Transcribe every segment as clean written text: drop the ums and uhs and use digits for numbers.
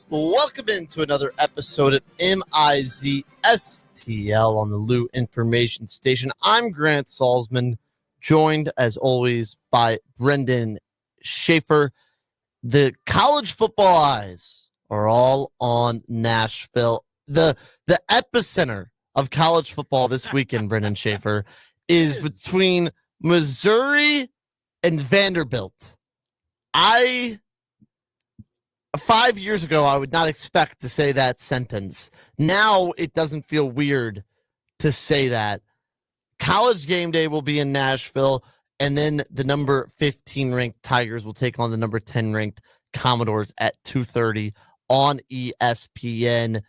Welcome into another episode of MIZ-STL on the Lou Information Station. I'm Grant Salzman, joined as always by Brendan Schaefer. The college football eyes are all on Nashville. The epicenter of college football this weekend, Brendan Schaefer, is between Missouri and Vanderbilt. 5 years ago, I would not expect to say that sentence. Now it doesn't feel weird to say that. College game day will be in Nashville, and then the number 15 ranked Tigers will take on the number 10 ranked Commodores at 2:30 on ESPN.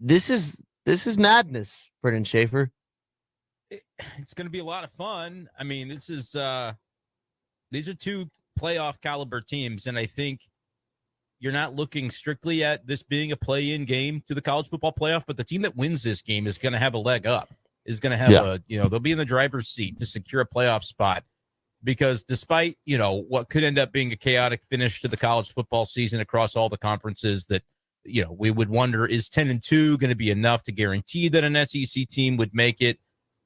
This is madness, Brendan Schaefer. It's going to be a lot of fun. I mean, these are two playoff caliber teams, and I think you're not looking strictly at this being a play-in game to the college football playoff, but the team that wins this game is going to have a leg up, is going to have they'll be in the driver's seat to secure a playoff spot, because despite, what could end up being a chaotic finish to the college football season across all the conferences that, we would wonder, is 10-2 going to be enough to guarantee that an SEC team would make it?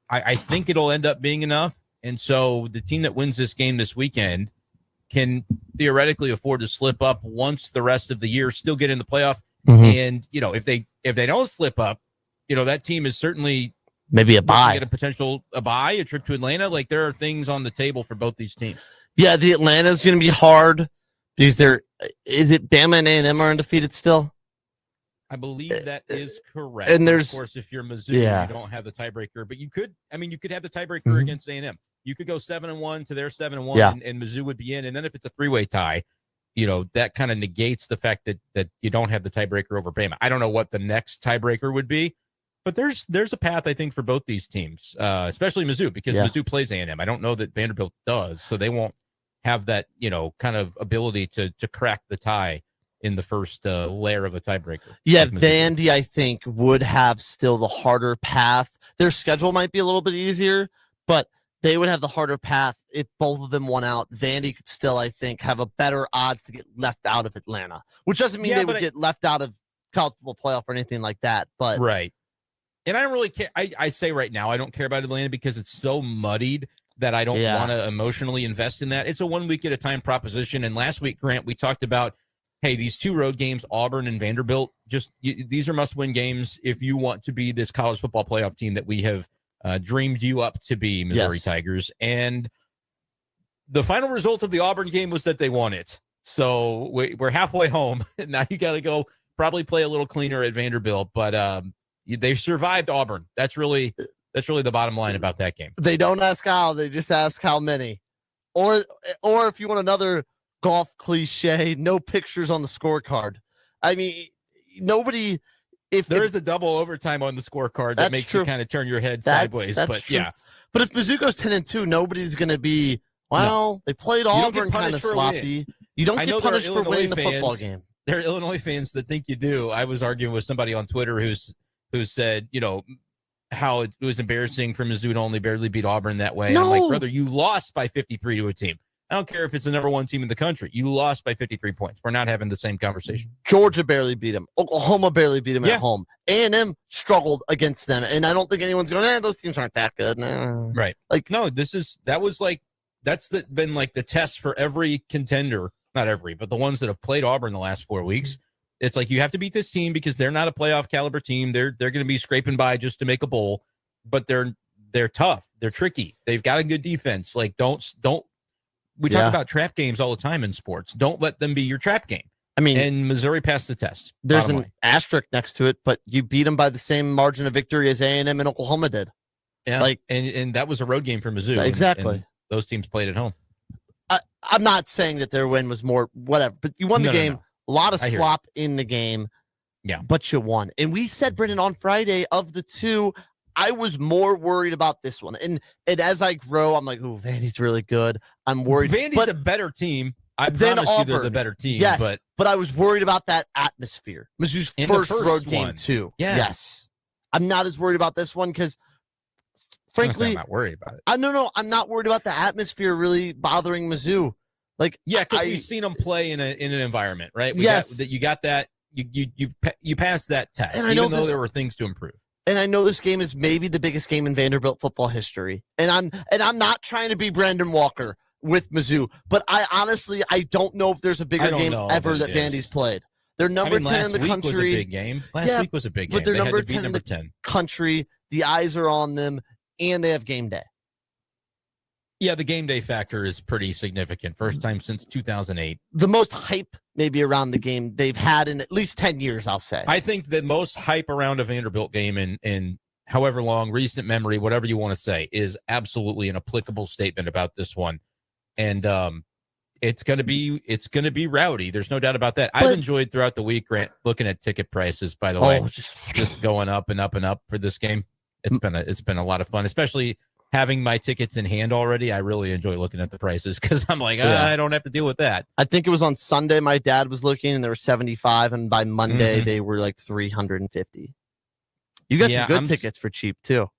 I think it'll end up being enough. And so the team that wins this game this weekend can theoretically afford to slip up once the rest of the year, still get in the playoff. Mm-hmm. And, if they don't slip up, that team is certainly maybe a bye, get a bye, a trip to Atlanta. Like, there are things on the table for both these teams. Yeah. The Atlanta's going to be hard because is it Bama and A&M are undefeated still? I believe that is correct. And there's, of course, if you're Mizzou, you don't have the tiebreaker, but you could have the tiebreaker against A&M. You could go 7-1 to their 7-1, and Mizzou would be in. And then if it's a three-way tie, that kind of negates the fact that you don't have the tiebreaker over Bama. I don't know what the next tiebreaker would be, but there's a path, I think, for both these teams, especially Mizzou, because Mizzou plays A&M. I don't know that Vanderbilt does, so they won't have that, kind of ability to crack the tie in the first layer of a tiebreaker. Yeah, like Vandy, I think, would have still the harder path. Their schedule might be a little bit easier, but they would have the harder path if both of them won out. Vandy could still, I think, have a better odds to get left out of Atlanta, which doesn't mean they would get left out of college football playoff or anything like that. But right. And I don't really care. I say right now, I don't care about Atlanta because it's so muddied that I don't want to emotionally invest in that. It's a 1 week at a time proposition. And last week, Grant, we talked about, hey, these two road games, Auburn and Vanderbilt, these are must-win games if you want to be this college football playoff team that we have dreamed you up to be, Missouri Tigers. And the final result of the Auburn game was that they won it. So we're halfway home. Now you got to go probably play a little cleaner at Vanderbilt, but they survived Auburn. That's really the bottom line about that game. They don't ask how, they just ask how many. Or if you want another golf cliche, no pictures on the scorecard. I mean, nobody... If there is a double overtime on the scorecard that makes you kind of turn your head sideways, but true. But if Mizzou goes 10-2, nobody's going to be, they played Auburn kind of sloppy. You don't get punished for winning the football game. There are Illinois fans that think you do. I was arguing with somebody on Twitter who said, how it was embarrassing for Mizzou to only barely beat Auburn that way. No. I'm like, brother, you lost by 53 to a team. I don't care if it's the number one team in the country. You lost by 53 points. We're not having the same conversation. Georgia barely beat them. Oklahoma barely beat them at home. A&M struggled against them, and I don't think anyone's going, those teams aren't that good. Nah. Right. Like, no, that's been like the test for every contender. Not every, but the ones that have played Auburn the last 4 weeks. It's like, you have to beat this team because they're not a playoff caliber team. They're going to be scraping by just to make a bowl, but they're tough. They're tricky. They've got a good defense. Like, don't. We talk about trap games all the time in sports. Don't let them be your trap game. I mean, and Missouri passed the test. There's an asterisk next to it, but you beat them by the same margin of victory as A&M and Oklahoma did. Yeah, and that was a road game for Mizzou. Exactly. And those teams played at home. I'm not saying that their win was more whatever, but you won the game. No. A lot of slop in the game. Yeah, but you won. And we said, Brendan, on Friday, of the two, I was more worried about this one. And as I grow, I'm like, ooh, Vandy's really good. I'm worried. Vandy's a better team. I promise you they're the better team. Yes, but I was worried about that atmosphere. Mizzou's first road game, too. Yeah. Yes. I'm not as worried about this one because, frankly, I'm not worried about it. No, I'm not worried about the atmosphere really bothering Mizzou. Like, because we've seen them play in an environment, right? You got that. you passed that test, And even though there were things to improve. And I know this game is maybe the biggest game in Vanderbilt football history. And I'm not trying to be Brandon Walker with Mizzou, but I don't know if there's a bigger game ever that Vandy's played. They're number 10 in the country. Last week was a big game. Last week was a big game. But they're number 10 in the country. The eyes are on them, and they have game day. Yeah, the game day factor is pretty significant. First time since 2008. The most hype maybe around the game they've had in at least 10 years, I'll say. I think the most hype around a Vanderbilt game in however long, recent memory, whatever you want to say, is absolutely an applicable statement about this one. And it's gonna be rowdy. There's no doubt about that. I've enjoyed throughout the week, Grant, looking at ticket prices, by the way. Just going up and up and up for this game. It's been a lot of fun, especially having my tickets in hand already. I really enjoy looking at the prices because I'm like, I don't have to deal with that. I think it was on Sunday my dad was looking and there were 75, and by Monday they were like 350. You got some good tickets for cheap too.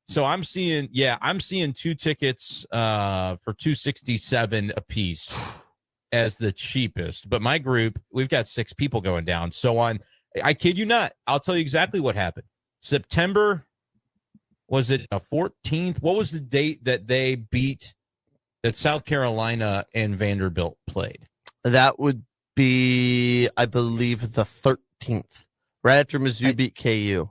So I'm seeing two tickets for $267 a piece as the cheapest. But my group, we've got 6 people going down. So I kid you not, I'll tell you exactly what happened. September, was it a 14th? What was the date that that South Carolina and Vanderbilt played? That would be, I believe, the 13th, right after Mizzou beat KU.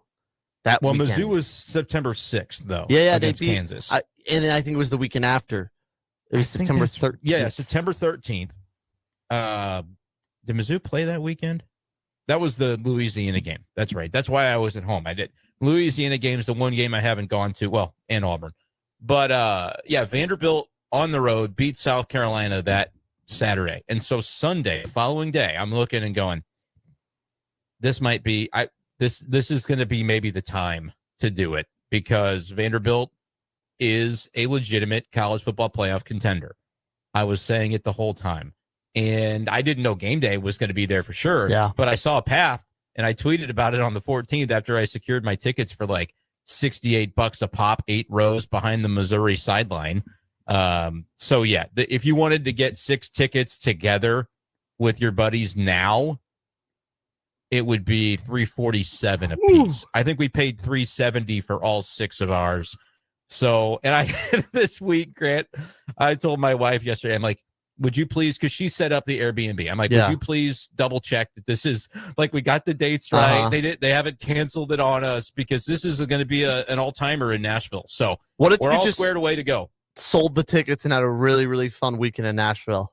Mizzou was September 6th, though. Yeah, against they beat Kansas. And then I think it was the weekend after. It was September 13th. Yeah, September 13th. Did Mizzou play that weekend? That was the Louisiana game. That's right. That's why I was at home. I did. Louisiana game's the one game I haven't gone to. Well, and Auburn. But, Vanderbilt on the road beat South Carolina that Saturday. And so Sunday, following day, I'm looking and going, this might be this is going to be maybe the time to do it, because Vanderbilt is a legitimate college football playoff contender. I was saying it the whole time. And I didn't know game day was going to be there for sure. Yeah. But I saw a path, and I tweeted about it on the 14th after I secured my tickets for like $68 a pop, 8 rows behind the Missouri sideline. If you wanted to get 6 tickets together with your buddies now, it would be $347 a piece. I think we paid $370 for all 6 of ours. So, and this week, Grant, I told my wife yesterday, I'm like, would you please, because she set up the Airbnb. I'm like, would you please double check that this is, like, we got the dates right. They haven't canceled it on us, because this is going to be an all-timer in Nashville. So what if we're all just squared away to go. Sold the tickets and had a really, really fun weekend in Nashville.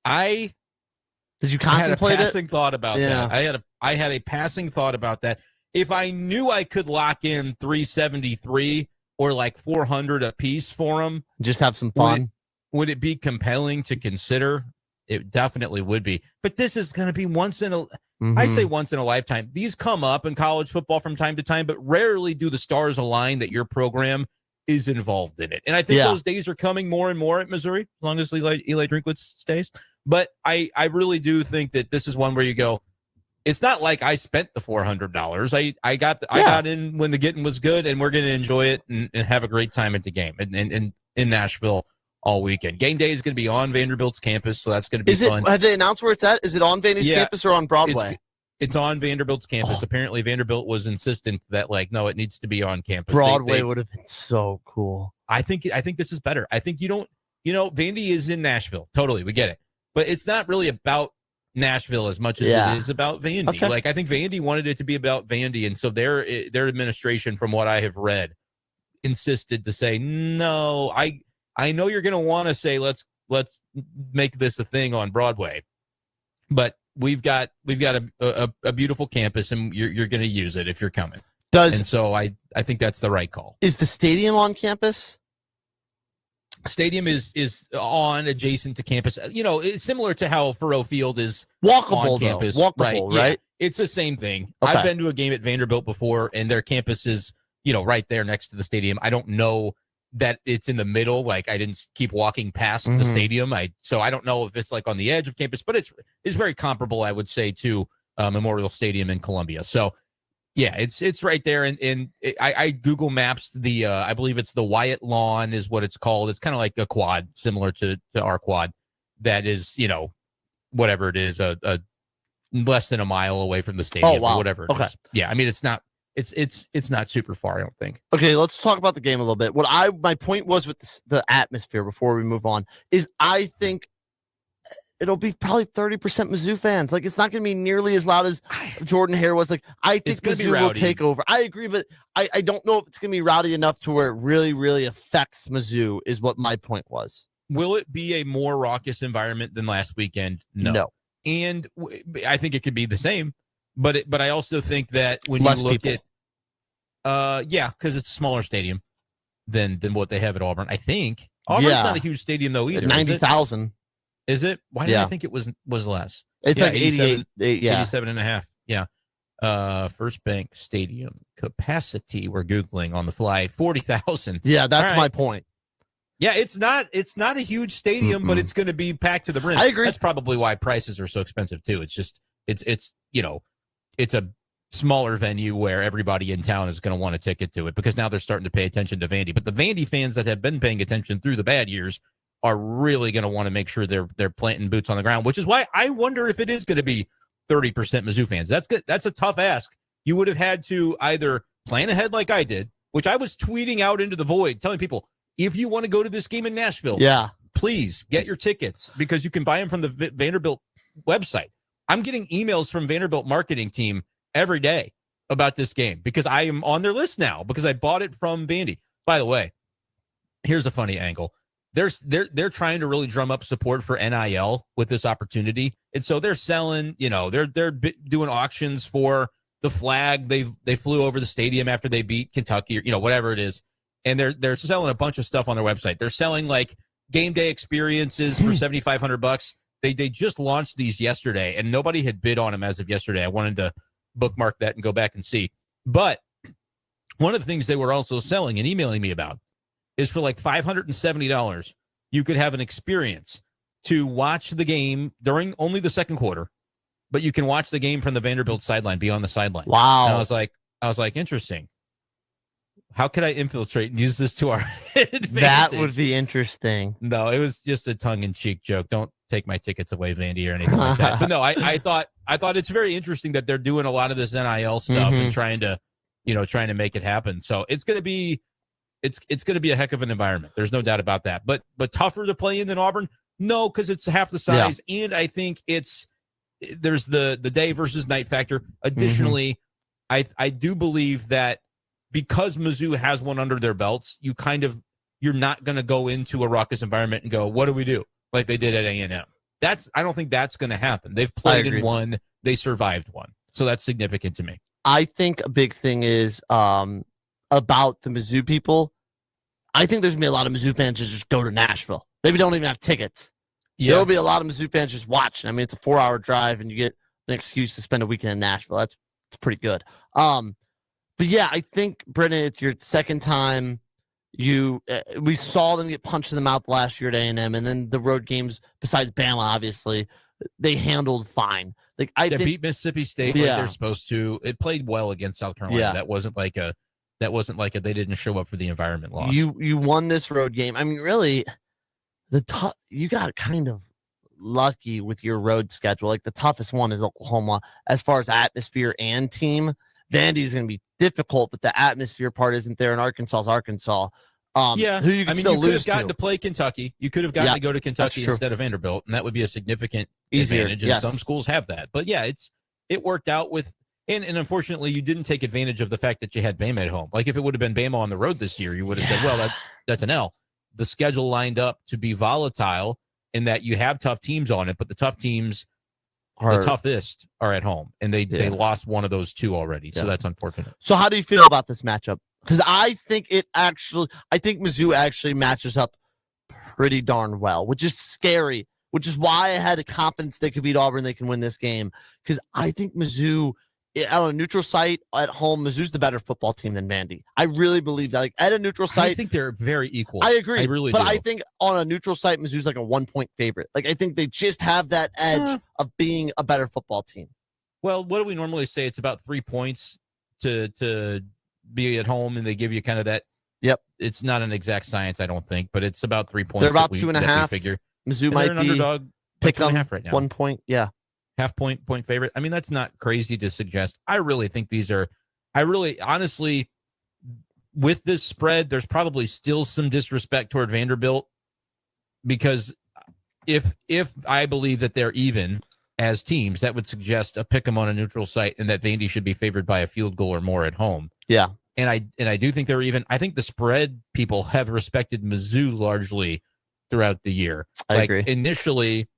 Did you contemplate I had a passing thought about that. I had a passing thought about that. If I knew I could lock in $373 or like $400 a piece for them, just have some fun. Would it be compelling to consider? It definitely would be. But this is going to be I say once in a lifetime. These come up in college football from time to time, but rarely do the stars align that your program is involved in it. And I think those days are coming more and more at Missouri, as long as Eli Drinkwitz stays. But I really do think that this is one where you go, it's not like I spent the $400. I got in when the getting was good, and we're going to enjoy it and have a great time at the game in Nashville all weekend. Game day is going to be on Vanderbilt's campus, so that's going to be fun. Have they announced where it's at? Is it on Vandy's campus or on Broadway? It's on Vanderbilt's campus. Apparently, Vanderbilt was insistent that, like, no, it needs to be on campus. Broadway would have been so cool. I think this is better. I think Vandy is in Nashville. Totally, we get it. But it's not really about Nashville as much as it is about Vandy. Okay. Like, I think Vandy wanted it to be about Vandy, and so their administration, from what I have read, insisted to say, no, I know you're going to want to say let's make this a thing on Broadway, but we've got a beautiful campus, and you're going to use it if you're coming. And so I think that's the right call. Is the stadium on campus? Stadium is on adjacent to campus. It's similar to how Faurot Field is walkable on campus. Walkable, right? Yeah, it's the same thing. Okay. I've been to a game at Vanderbilt before, and their campus is, right there next to the stadium. I don't know that it's in the middle. Like, I didn't keep walking past the stadium. So I don't know if it's like on the edge of campus, but it's very comparable, I would say, to Memorial Stadium in Columbia. So yeah, it's right there. And I Google Maps I believe it's the Wyatt Lawn is what it's called. It's kind of like a quad, similar to our quad. That is, whatever it is, a less than a mile away from the stadium or whatever it is. Yeah, I mean, it's not super far, I don't think. Okay, let's talk about the game a little bit. My point was with the atmosphere before we move on is I think it'll be probably 30% Mizzou fans. Like, it's not going to be nearly as loud as Jordan Hare was. Like, I think Mizzou will take over. I agree, but I don't know if it's going to be rowdy enough to where it really, really affects Mizzou is what my point was. Will it be a more raucous environment than last weekend? No. And I think it could be the same, but I also think that when less you look people. at, because it's a smaller stadium than what they have at Auburn. I think Auburn's not a huge stadium though either. 90,000. Is it? Why did I think it was less? It's like 88. 87 and a half. Yeah. First Bank Stadium capacity. We're Googling on the fly. 40,000. Yeah, that's my point. Yeah, it's not a huge stadium, but it's going to be packed to the brim. I agree. That's probably why prices are so expensive too. It's just it's a smaller venue where everybody in town is going to want a ticket to it because now they're starting to pay attention to Vandy. But the Vandy fans that have been paying attention through the bad years are really going to want to make sure they're planting boots on the ground, which is why I wonder if it is going to be 30% Mizzou fans. That's good. That's a tough ask. You would have had to either plan ahead like I did, which I was tweeting out into the void, telling people, if you want to go to this game in Nashville, please get your tickets because you can buy them from the Vanderbilt website. I'm getting emails from Vanderbilt marketing team every day about this game because I am on their list now because I bought it from Vandy. By the way, here's a funny angle. They're trying to really drum up support for NIL with this opportunity. And so they're selling, they're doing auctions for the flag. They flew over the stadium after they beat Kentucky or, whatever it is. And they're selling a bunch of stuff on their website. They're selling like game day experiences for $7,500. They just launched these yesterday and nobody had bid on them as of yesterday. I wanted to bookmark that and go back and see. But one of the things they were also selling and emailing me about is for like $570, you could have an experience to watch the game during only the second quarter, but you can watch the game from the Vanderbilt sideline, be on the sideline. Wow. And I was like, interesting. How could I infiltrate and use this to our advantage? That would be interesting. No, it was just a tongue-in-cheek joke. Don't take my tickets away, Vandy, or anything like that. But no, I thought it's very interesting that they're doing a lot of this NIL stuff and trying to make it happen. So it's going to be a heck of an environment. There's no doubt about that. But tougher to play in than Auburn? No, because it's half the size. Yeah. And I think there's the day versus night factor. Additionally, I do believe that because Mizzou has one under their belts, you're not going to go into a raucous environment and go, what do we do? Like they did at A&M. I don't think that's going to happen. They've played in one. They survived one. So that's significant to me. I think a big thing is about the Mizzou people. I think there's going to be a lot of Mizzou fans that just go to Nashville. Maybe don't even have tickets. Yeah. There'll be a lot of Mizzou fans just watching. I mean, it's a 4-hour drive and you get an excuse to spend a weekend in Nashville. It's pretty good. But yeah, I think, Brennan, it's your second time. We saw them get punched in the mouth last year at A&M, and then the road games, besides Bama, obviously, they handled fine. Like they beat Mississippi State like they're supposed to. It played well against South Carolina. Yeah. That wasn't like they didn't show up for the environment loss. You won this road game. I mean, really, you got kind of lucky with your road schedule. Like the toughest one is Oklahoma as far as atmosphere and team. Vandy is going to be difficult, but the atmosphere part isn't there. And Arkansas is Arkansas. Who you can still you lose could have gotten to play Kentucky. You could have gotten to go to Kentucky instead of Vanderbilt, and that would be a significant advantage. And some schools have that. But yeah, it worked out with, and unfortunately, you didn't take advantage of the fact that you had Bama at home. Like if it would have been Bama on the road this year, you would have said, well, that's an L. The schedule lined up to be volatile in that you have tough teams on it, but the toff teams. The toughest are at home, and they lost one of those two already, so that's unfortunate. So how do you feel about this matchup? Because I think Mizzou actually matches up pretty darn well, which is scary, which is why I had the confidence they could beat Auburn, they can win this game, because I think Mizzou, on a neutral site at home, Mizzou's the better football team than Vandy. I really believe that. Like at a neutral site, I think they're very equal. I agree. I really do. But I think on a neutral site, Mizzou's like a 1-point favorite. Like I think they just have that edge of being a better football team. Well, what do we normally say? It's about 3 points to be at home, and they give you kind of that. Yep. It's not an exact science, I don't think, but it's about 3 points. They're about 2.5. Figure. Mizzou might be underdog. Pick 2.5 right now. 1 point. Yeah. half-point favorite. I mean, that's not crazy to suggest. I really think honestly, with this spread, there's probably still some disrespect toward Vanderbilt, because if I believe that they're even as teams, that would suggest a pick 'em on a neutral site and that Vandy should be favored by a field goal or more at home. Yeah. And I do think they're even. I think the spread people have respected Mizzou largely throughout the year. I agree. Initially,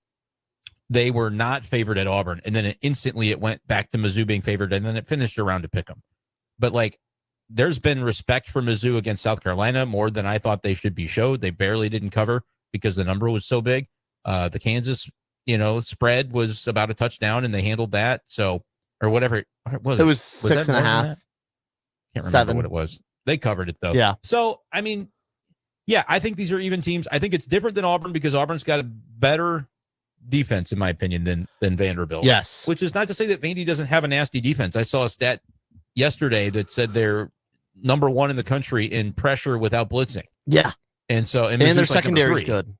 they were not favored at Auburn, and then instantly it went back to Mizzou being favored, and then it finished around to pick them. But there's been respect for Mizzou against South Carolina more than I thought they should be showed. They barely didn't cover because the number was so big. The Kansas, spread was about a touchdown, and they handled that. So, or whatever it was 6.5. Can't remember 7. what it was. They covered it though. Yeah. So, I mean, yeah, I think these are even teams. I think it's different than Auburn because Auburn's got a better defense, in my opinion, than Vanderbilt. Yes. Which is not to say that Vandy doesn't have a nasty defense. I saw a stat yesterday that said they're number 1 in the country in pressure without blitzing. Yeah. And their secondary is good.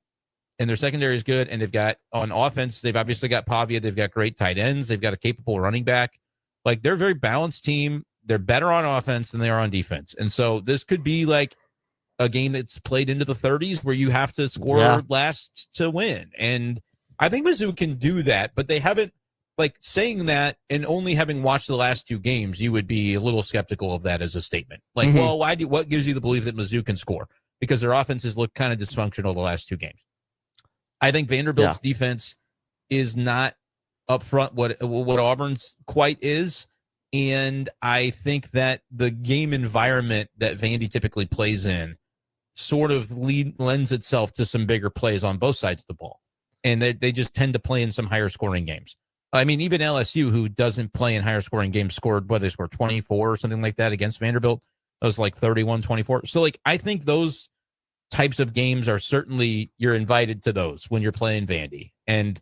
And their secondary is good. And they've got, on offense, they've obviously got Pavia. They've got great tight ends. They've got a capable running back. They're a very balanced team. They're better on offense than they are on defense. And so this could be a game that's played into the 30s where you have to score last to win. And I think Mizzou can do that, but they haven't, saying that and only having watched the last 2 games, you would be a little skeptical of that as a statement. Well, what gives you the belief that Mizzou can score? Because their offenses look kind of dysfunctional the last 2 games. I think Vanderbilt's defense is not up front what Auburn's quite is. And I think that the game environment that Vandy typically plays in sort of lends itself to some bigger plays on both sides of the ball. And they just tend to play in some higher scoring games. I mean, even LSU, who doesn't play in higher scoring games, scored 24 or something like that against Vanderbilt. It was 31-24. So I think those types of games are certainly, you're invited to those when you're playing Vandy. And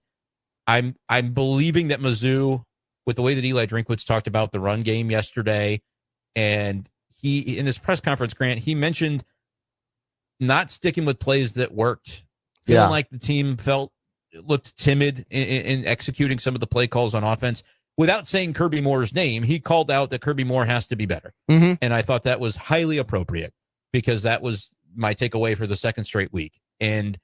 I'm believing that Mizzou, with the way that Eli Drinkwitz talked about the run game yesterday, and he, in this press conference, Grant, he mentioned not sticking with plays that worked, feeling like the team looked timid in executing some of the play calls on offense. Without saying Kirby Moore's name, he called out that Kirby Moore has to be better. Mm-hmm. And I thought that was highly appropriate because that was my takeaway for the second straight week. And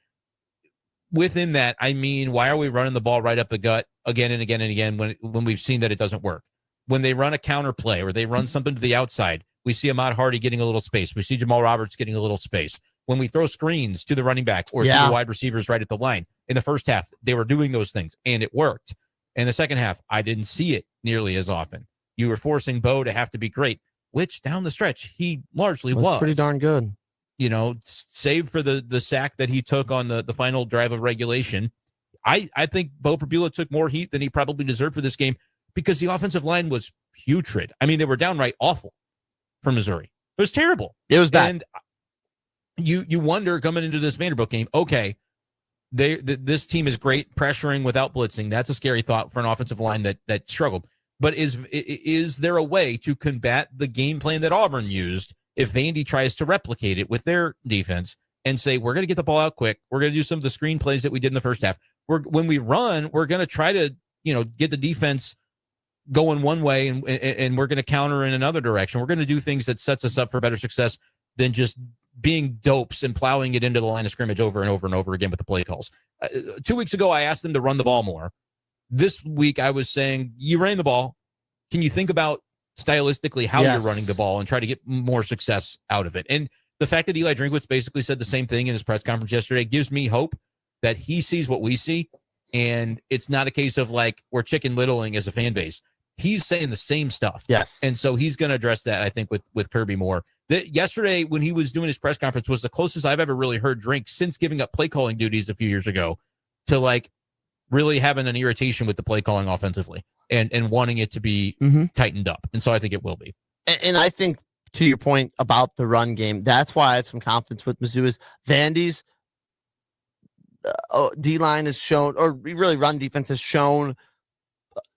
within that, I mean, why are we running the ball right up the gut again and again and again when we've seen that it doesn't work? When they run a counter play or they run something to the outside, we see Ahmad Hardy getting a little space. We see Jamal Roberts getting a little space. When we throw screens to the running back or to the wide receivers right at the line, in the first half, they were doing those things and it worked. In the second half, I didn't see it nearly as often. You were forcing Bo to have to be great, which down the stretch, he largely was. Pretty darn good. Save for the sack that he took on the final drive of regulation. I think Bo Prabula took more heat than he probably deserved for this game because the offensive line was putrid. I mean, they were downright awful for Missouri. It was terrible. It was bad. And you wonder coming into this Vanderbilt game, okay, this team is great pressuring without blitzing. That's a scary thought for an offensive line that struggled. But is there a way to combat the game plan that Auburn used if Vandy tries to replicate it with their defense and say, we're going to get the ball out quick. We're going to do some of the screen plays that we did in the first half. When we run, we're going to try to, get the defense going one way and we're going to counter in another direction. We're going to do things that sets us up for better success than just being dopes and plowing it into the line of scrimmage over and over and over again with the play calls. 2 weeks ago, I asked them to run the ball more. This week, I was saying, you ran the ball. Can you think about stylistically how you're running the ball and try to get more success out of it? And the fact that Eli Drinkwitz basically said the same thing in his press conference yesterday gives me hope that he sees what we see. And it's not a case of we're chicken littling as a fan base. He's saying the same stuff. Yes. And so he's going to address that, I think, with Kirby Moore. Yesterday, when he was doing his press conference, was the closest I've ever really heard Drink since giving up play calling duties a few years ago to really having an irritation with the play calling offensively and wanting it to be tightened up. And so I think it will be. And I think, to your point about the run game, that's why I have some confidence with Mizzou is Vandy's D-line has shown, or really run defense has shown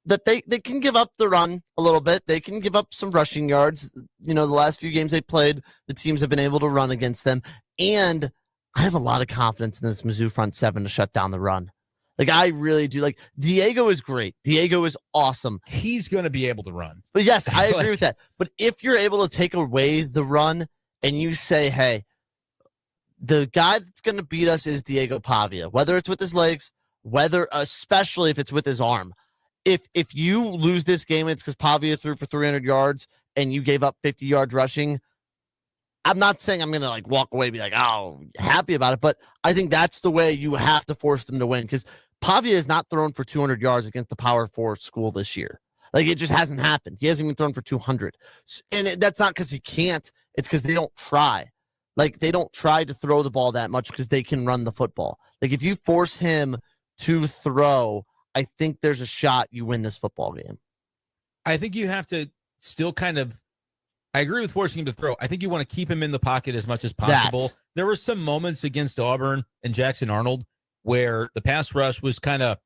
that they can give up the run a little bit. They can give up some rushing yards. The last few games they played, the teams have been able to run against them. And I have a lot of confidence in this Mizzou front seven to shut down the run. Like, I really do. Like, Diego is great. Diego is awesome. He's going to be able to run. But yes, I agree with that. But if you're able to take away the run and you say, hey, the guy that's going to beat us is Diego Pavia, whether it's with his legs, especially if it's with his arm. If you lose this game, it's because Pavia threw for 300 yards and you gave up 50 yards rushing. I'm not saying I'm going to like walk away and be like, oh, happy about it. But I think that's the way you have to force them to win, because Pavia has not thrown for 200 yards against the Power 4 school this year. Like, it just hasn't happened. He hasn't even thrown for 200. And that's not because he can't. It's because they don't try. Like, they don't try to throw the ball that much because they can run the football. Like, if you force him to throw, I think there's a shot you win this football game. I think you have to still kind of, I agree with forcing him to throw. I think you want to keep him in the pocket as much as possible. There were some moments against Auburn and Jackson Arnold where the pass rush was kind of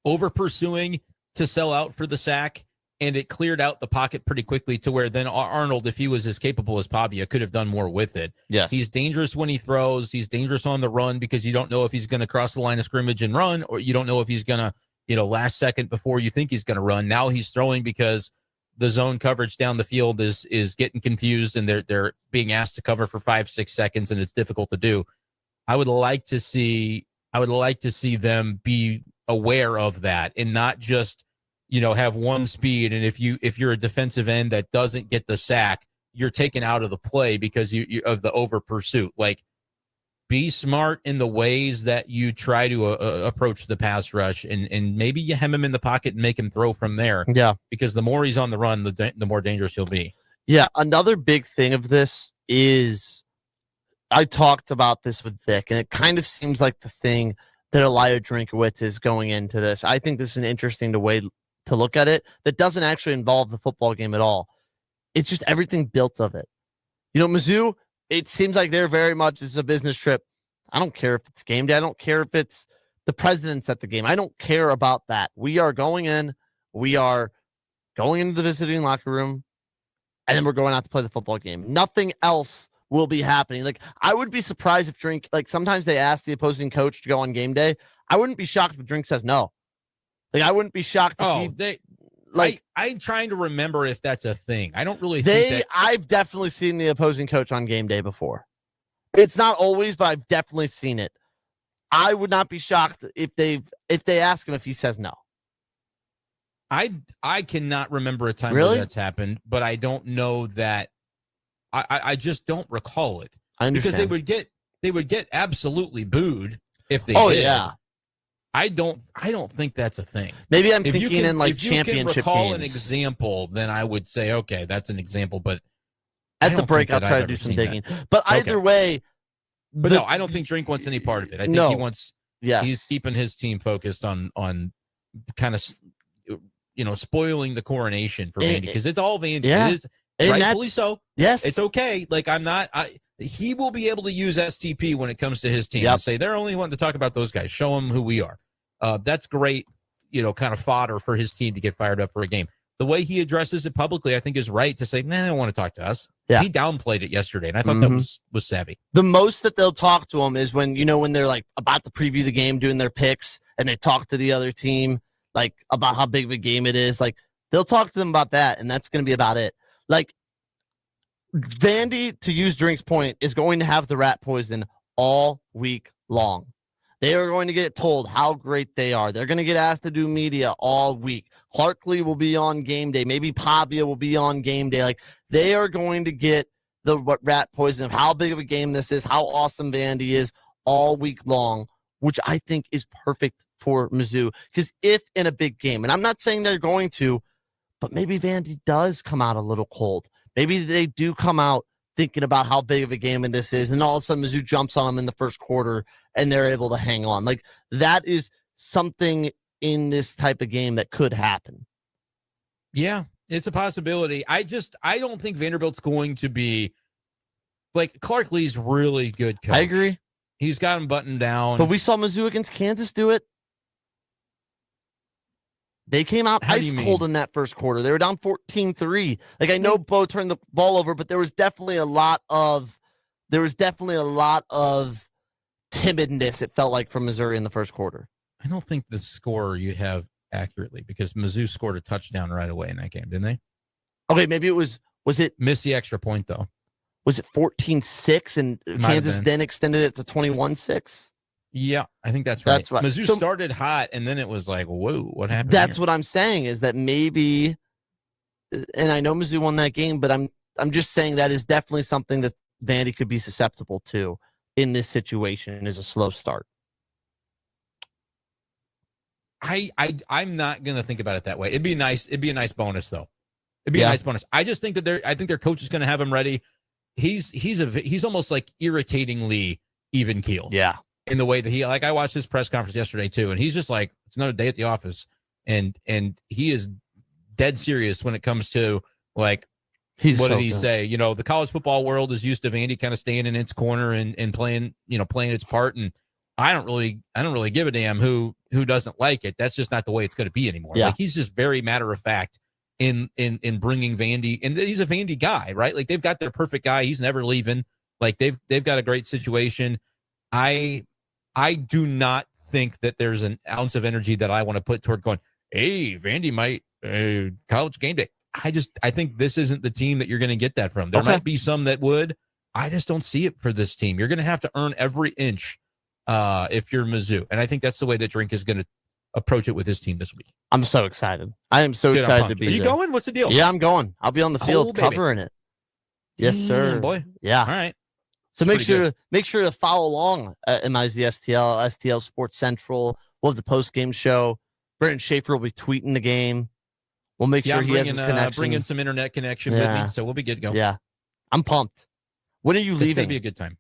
over pursuing to sell out for the sack, and it cleared out the pocket pretty quickly to where then Arnold, if he was as capable as Pavia, could have done more with it. Yes. He's dangerous when he throws. He's dangerous on the run because you don't know if he's going to cross the line of scrimmage and run, or you don't know if he's going to, last second before you think he's going to run. Now he's throwing because the zone coverage down the field is getting confused, and they're being asked to cover for 5-6 seconds, and it's difficult to do. I would like to see them be aware of that and not just, have one speed. And if you're a defensive end that doesn't get the sack, you're taken out of the play because you of the over pursuit. Like, be smart in the ways that you try to approach the pass rush, and maybe you hem him in the pocket and make him throw from there. Yeah. Because the more he's on the run, the more dangerous he'll be. Yeah. Another big thing of this is, I talked about this with Vic, and it kind of seems like the thing that Elijah Drinkowitz is going into this. I think this is an interesting way to look at it that doesn't actually involve the football game at all. It's just everything built of it. Mizzou, it seems like they're very much, this is a business trip. I don't care if it's game day. I don't care if it's the president's at the game. I don't care about that. We are going in. We are going into the visiting locker room, and then we're going out to play the football game. Nothing else will be happening. Like, I would be surprised if Drink, like, sometimes they ask the opposing coach to go on game day. I wouldn't be shocked if Drink says no. Like, I wouldn't be shocked if I'm trying to remember if that's a thing. I don't really think that. I've definitely seen the opposing coach on game day before. It's not always, but I've definitely seen it. I would not be shocked if they ask him if he says no. I cannot remember a time Really? where that's happened, but I don't know that. I just don't recall it. I understand. Because they would get absolutely booed if they did. did. Yeah. I don't think that's a thing. Maybe I'm thinking in like championship championship games. If you can recall games. an example, then I would say, okay, that's an example. But at the break, I'll try to do some digging. But either way. But no, I don't think Drink wants any part of it. I think he wants, he's keeping his team focused on kind of, spoiling the coronation for Vandy, because it's all Vandy. Yeah. It is rightfully so. Yes. It's okay. Like, he will be able to use STP when it comes to his team and say, they're only wanting to talk about those guys. Show them who we are. That's great, kind of fodder for his team to get fired up for a game. The way he addresses it publicly, I think, is right to say, they don't want to talk to us. Yeah. He downplayed it yesterday, and I thought that was savvy. The most that they'll talk to him is when they're like about to preview the game, doing their picks, and they talk to the other team like about how big of a game it is. Like, they'll talk to them about that, and that's going to be about it. Like, Vandy, to use Drink's point, is going to have the rat poison all week long. They are going to get told how great they are. They're going to get asked to do media all week. Clarkley will be on game day. Maybe Pavia will be on game day. Like, they are going to get the rat poison of how big of a game this is, how awesome Vandy is all week long, which I think is perfect for Mizzou. Because if in a big game, and I'm not saying they're going to, but maybe Vandy does come out a little cold. Maybe they do come out thinking about how big of a game this is, and all of a sudden Mizzou jumps on them in the first quarter, and they're able to hang on. Like, that is something in this type of game that could happen. Yeah, it's a possibility. I don't think Vanderbilt's going to be, like, Clark Lee's really good coach. I agree. He's got him buttoned down. But we saw Mizzou against Kansas do it. They came out ice cold in that first quarter. They were down 14-3. Like, I know Bo turned the ball over, but there was definitely a lot of timidness, it felt like, from Missouri in the first quarter. I don't think the score you have accurately because Mizzou scored a touchdown right away in that game, didn't they? Okay, maybe it was it missed the extra point though? Was it 14-6 and Kansas then extended it to 21-6? Yeah, I think that's right. That's right. Mizzou started hot and then it was like, whoa, what happened? That's what I'm saying is that maybe, and I know Mizzou won that game, but I'm just saying that is definitely something that Vandy could be susceptible to in this situation is a slow start. I'm not gonna think about it that way. It'd be nice. It'd be a nice bonus though. It'd be a nice bonus. I just think that I think their coach is gonna have him ready. He's almost like irritatingly even keeled. Yeah. In the way that I watched his press conference yesterday too, and he's just like, it's another day at the office, and he is dead serious when it comes to like, what did he say? You know, the college football world is used to Vandy kind of staying in its corner and playing its part, and I don't really give a damn who doesn't like it. That's just not the way it's going to be anymore. Yeah. Like he's just very matter of fact in bringing Vandy, and he's a Vandy guy, right? Like they've got their perfect guy. He's never leaving. Like they've got a great situation. I do not think that there's an ounce of energy that I want to put toward going, hey, Vandy might college game day. I think this isn't the team that you're going to get that from. There might be some that would. I just don't see it for this team. You're going to have to earn every inch if you're Mizzou. And I think that's the way that Drink is going to approach it with his team this week. I'm so excited. I am so excited to be there. Are you going? What's the deal? Yeah, I'm going. I'll be on the field covering it. Yes, sir. Boy. Yeah. All right. So make sure to follow along at MIZ-STL, STL Sports Central. We'll have the post-game show. Brendan Schaefer will be tweeting the game. We'll make sure he has his connection. Bring in some internet connection with me, so we'll be good to go. Yeah. I'm pumped. When are you leaving? It's going to be a good time.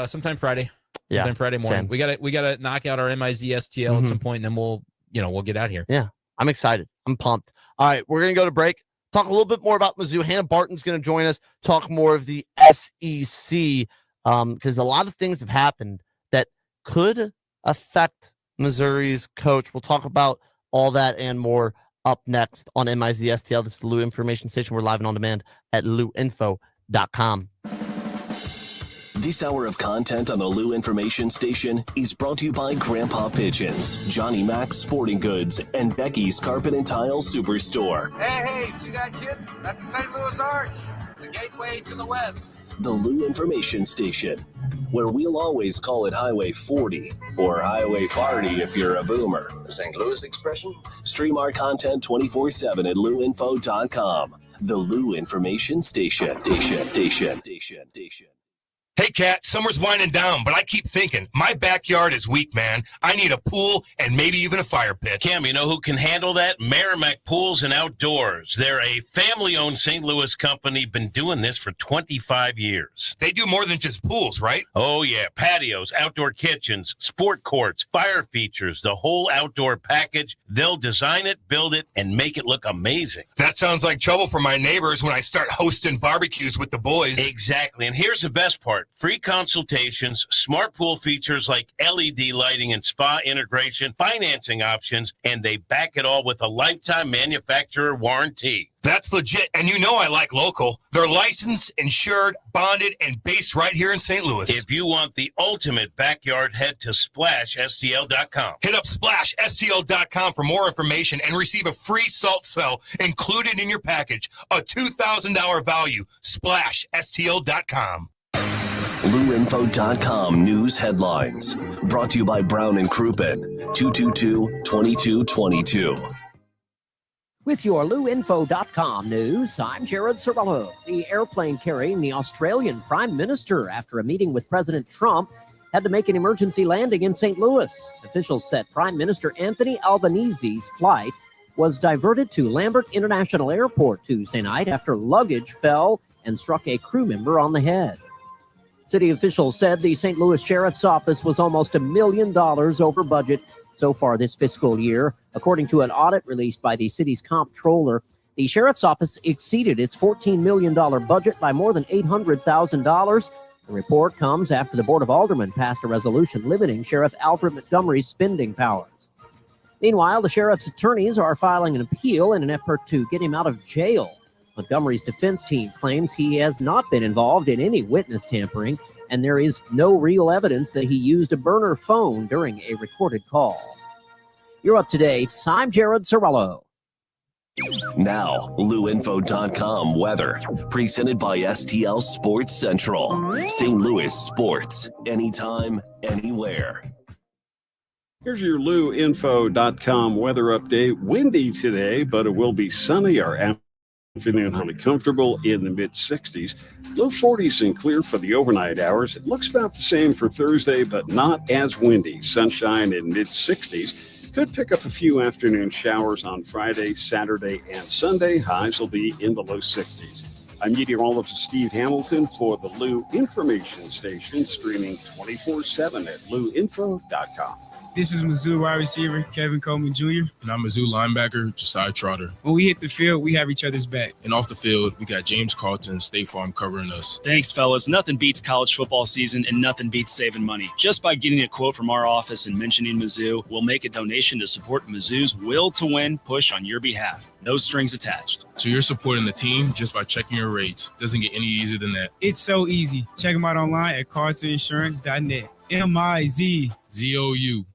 Sometime Friday. Yeah. Sometime Friday morning. Same. We gotta knock out our MIZ-STL at some point, and then we'll get out here. Yeah. I'm excited. I'm pumped. All right, we're going to go to break. Talk a little bit more about Mizzou. Hannah Barton's going to join us, talk more of the SEC, because a lot of things have happened that could affect Missouri's coach. We'll talk about all that and more up next on MIZ-STL. This is the Lou Information Station. We're live and on demand at louinfo.com. This hour of content on the Lou Information Station is brought to you by Grandpa Pigeons, Johnny Mac's Sporting Goods, and Becky's Carpet and Tile Superstore. Hey, see that, kids? That's the St. Louis Arch, the gateway to the west. The Lou Information Station, where we'll always call it Highway 40 or Highway 40 if you're a boomer. The St. Louis expression? Stream our content 24/7 at louinfo.com. The Lou Information Station. Hey, Kat, summer's winding down, but I keep thinking, my backyard is weak, man. I need a pool and maybe even a fire pit. Cam, you know who can handle that? Merrimack Pools and Outdoors. They're a family-owned St. Louis company, been doing this for 25 years. They do more than just pools, right? Oh, yeah. Patios, outdoor kitchens, sport courts, fire features, the whole outdoor package. They'll design it, build it, and make it look amazing. That sounds like trouble for my neighbors when I start hosting barbecues with the boys. Exactly. And here's the best part. Free consultations, smart pool features like LED lighting and spa integration, financing options, and they back it all with a lifetime manufacturer warranty. That's legit. And you know I like local. They're licensed, insured, bonded, and based right here in St. Louis. If you want the ultimate backyard, head to SplashSTL.com. Hit up SplashSTL.com for more information and receive a free salt cell included in your package. A $2,000 value. SplashSTL.com. LouInfo.com news headlines. Brought to you by Brown & Crouppen, 222-2222. With your LouInfo.com news, I'm Jared Sorello. The airplane carrying the Australian Prime Minister after a meeting with President Trump had to make an emergency landing in St. Louis. Officials said Prime Minister Anthony Albanese's flight was diverted to Lambert International Airport Tuesday night after luggage fell and struck a crew member on the head. City officials said the St. Louis Sheriff's Office was almost $1 million over budget so far this fiscal year. According to an audit released by the city's comptroller, the Sheriff's Office exceeded its $14 million budget by more than $800,000. The report comes after the Board of Aldermen passed a resolution limiting Sheriff Alfred Montgomery's spending powers. Meanwhile, the sheriff's attorneys are filing an appeal in an effort to get him out of jail. Montgomery's defense team claims he has not been involved in any witness tampering. and there is no real evidence that he used a burner phone during a recorded call. You're up to date. I'm Jared Sorello. Now, LouInfo.com weather, presented by STL Sports Central. St. Louis sports, anytime, anywhere. Here's your LouInfo.com weather update. Windy today, but it will be sunny. Our afternoon highly comfortable in the mid-60s. Low 40s and clear for the overnight hours. It looks about the same for Thursday, but not as windy. Sunshine in mid-60s. Could pick up a few afternoon showers on Friday, Saturday, and Sunday. Highs will be in the low 60s. I'm meteorologist Steve Hamilton for the Lou Information Station, streaming 24/7 at LouInfo.com. This is Mizzou wide receiver Kevin Coleman Jr. And I'm Mizzou linebacker Josiah Trotter. When we hit the field, we have each other's back. And off the field, we got James Carlton, State Farm covering us. Thanks, fellas. Nothing beats college football season, and nothing beats saving money. Just by getting a quote from our office and mentioning Mizzou, we'll make a donation to support Mizzou's will to win push on your behalf. No strings attached. So you're supporting the team just by checking your rates. Doesn't get any easier than that. It's so easy. Check them out online at cartoninsurance.net. MIZ-STL.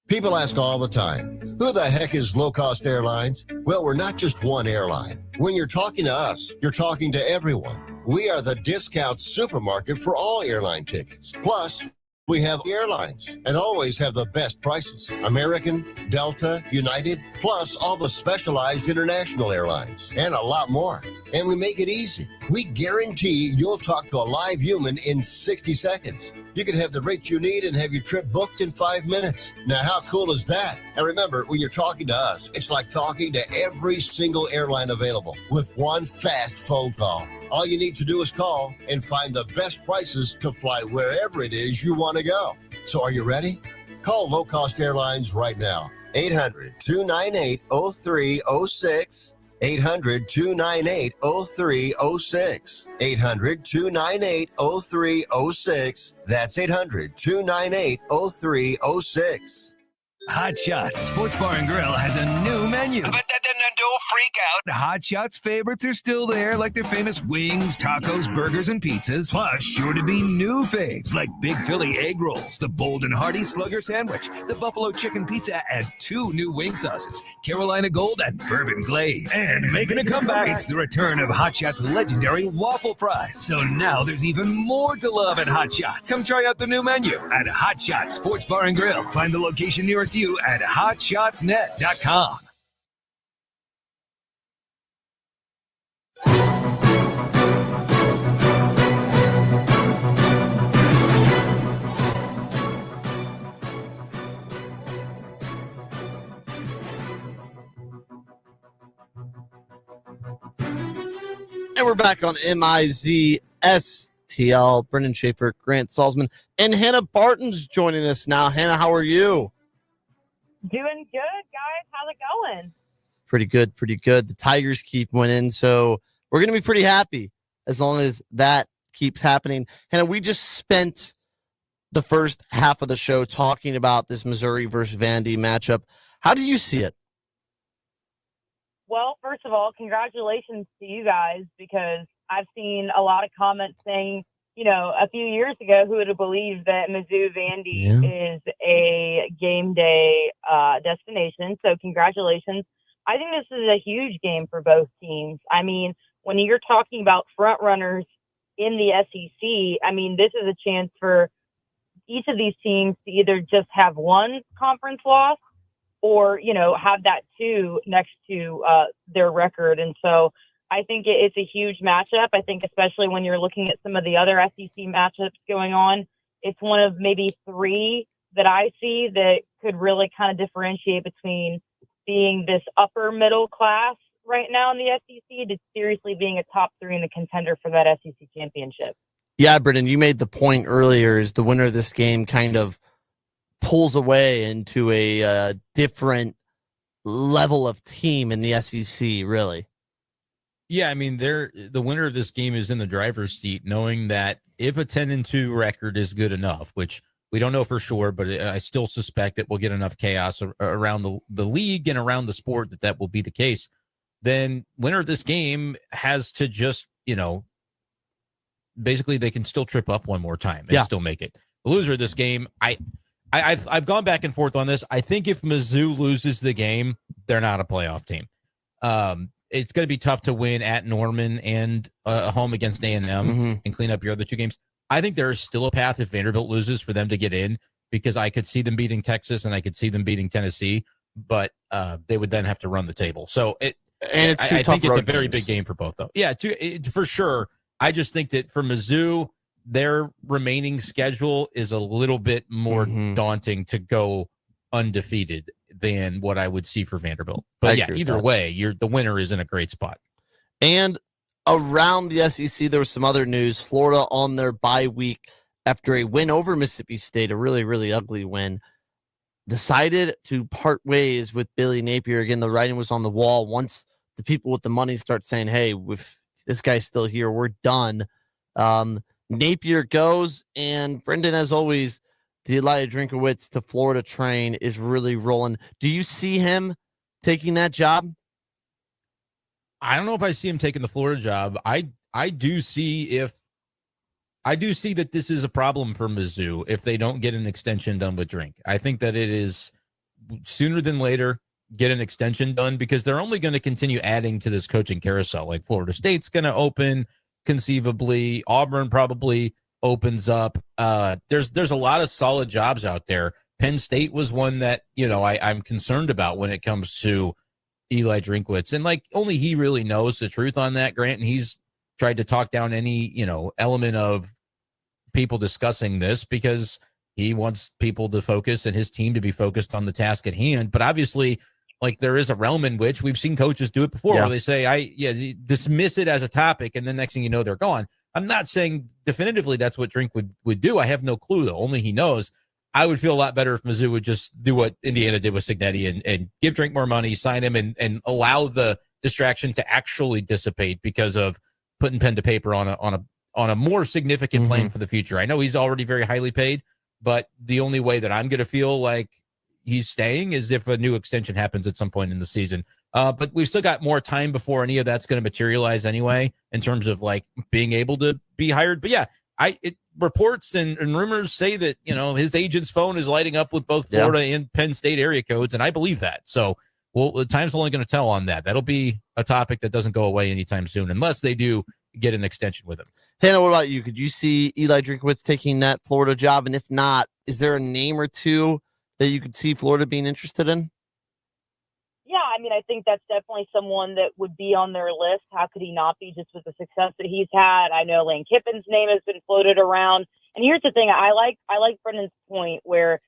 People ask all the time, who the heck is Low Cost Airlines? Well, we're not just one airline. When you're talking to us, you're talking to everyone. We are the discount supermarket for all airline tickets. Plus, we have airlines and always have the best prices. American, Delta, United, plus all the specialized international airlines and a lot more. And we make it easy. We guarantee you'll talk to a live human in 60 seconds. You can have the rate you need and have your trip booked in 5 minutes. Now, how cool is that? And remember, when you're talking to us, it's like talking to every single airline available with one fast phone call. All you need to do is call and find the best prices to fly wherever it is you want to go. So are you ready? Call Low Cost Airlines right now. 800-298-0306. 800-298-0306. 800-298-0306. That's 800-298-0306. Hot Shots Sports Bar and Grill has a new menu. But don't freak out. Hot Shots favorites are still there, like their famous wings, tacos, burgers, and pizzas. Plus, sure to be new faves, like Big Philly egg rolls, the Bold and Hearty Slugger sandwich, the Buffalo chicken pizza, and 2 new wing sauces, Carolina Gold and Bourbon Glaze. And making a comeback, it's the return of Hot Shots' legendary waffle fries. So now there's even more to love at Hot Shots. Come try out the new menu at Hot Shots Sports Bar and Grill. Find the location nearest you at hotshotsnet.com. And we're back on MIZ-STL. Brendan Schaefer, Grant Salzman, and Hannah Barton's joining us now. Hannah, how are you? Doing good, guys. How's it going? Pretty good, pretty good. The Tigers keep winning, so we're going to be pretty happy as long as that keeps happening. Hannah, we just spent the first half of the show talking about this Missouri versus Vandy matchup. How do you see it? Well, first of all, congratulations to you guys, because I've seen a lot of comments saying, you know, a few years ago, who would have believed that Mizzou-Vandy is a game day destination. So congratulations. I think this is a huge game for both teams. I mean, when you're talking about front runners in the SEC, I mean, this is a chance for each of these teams to either just have one conference loss or, you know, have that 2 next to their record. And so I think it's a huge matchup. I think especially when you're looking at some of the other SEC matchups going on, it's one of maybe 3 that I see that could really kind of differentiate between being this upper middle class right now in the SEC to seriously being a top 3 in the contender for that SEC championship. Yeah, Brendan, you made the point earlier is the winner of this game kind of pulls away into a different level of team in the SEC, really. Yeah, I mean, the winner of this game is in the driver's seat, knowing that if a 10-2 record is good enough, which we don't know for sure, but I still suspect that we'll get enough chaos around the league and around the sport that will be the case, then winner of this game has to just, you know, basically they can still trip up one more time and still make it. The loser of this game, I've gone back and forth on this. I think if Mizzou loses the game, they're not a playoff team. It's going to be tough to win at Norman and home against A&M and clean up your other 2 games. I think there is still a path if Vanderbilt loses for them to get in, because I could see them beating Texas and I could see them beating Tennessee, but they would then have to run the table. So I think it's a very big game for both, though. Yeah, for sure. I just think that for Mizzou, their remaining schedule is a little bit more daunting to go undefeated than what I would see for Vanderbilt. But either way, the winner is in a great spot. And around the SEC, there was some other news. Florida on their bye week after a win over Mississippi State, a really, really ugly win, decided to part ways with Billy Napier. Again, the writing was on the wall. Once the people with the money start saying, hey, if this guy's still here, we're done. Napier goes, and Brendan, as always, the Elijah Drinkowitz to Florida train is really rolling. Do you see him taking that job? I don't know if I see him taking the Florida job. I do see that this is a problem for Mizzou if they don't get an extension done with Drink. I think that it is sooner than later get an extension done, because they're only going to continue adding to this coaching carousel. Like Florida State's going to open conceivably. Auburn probably opens up. There's a lot of solid jobs out there. Penn State was one that, I'm concerned about when it comes to Eli Drinkwitz. And like only he really knows the truth on that, Grant. And he's tried to talk down any, element of people discussing this because he wants people to focus and his team to be focused on the task at hand. But obviously, like there is a realm in which we've seen coaches do it before where they say, dismiss it as a topic. And the next thing you know, they're gone. I'm not saying definitively that's what Drink would do. I have no clue, though. Only he knows. I would feel a lot better if Mizzou would just do what Indiana did with Signetti and give Drink more money, sign him, and allow the distraction to actually dissipate because of putting pen to paper on a more significant plan for the future. I know he's already very highly paid, but the only way that I'm going to feel like he's staying is if a new extension happens at some point in the season. But we've still got more time before any of that's going to materialize anyway, in terms of like being able to be hired. But yeah, reports and rumors say that, his agent's phone is lighting up with both Florida and Penn State area codes. And I believe that. So, the time's only going to tell on that. That'll be a topic that doesn't go away anytime soon, unless they do get an extension with him. Hannah, what about you? Could you see Eli Drinkowitz taking that Florida job? And if not, is there a name or two that you could see Florida being interested in? Yeah, I think that's definitely someone that would be on their list. How could he not be, just with the success that he's had? I know Lane Kiffin's name has been floated around. And here's the thing, I like Brendan's point where,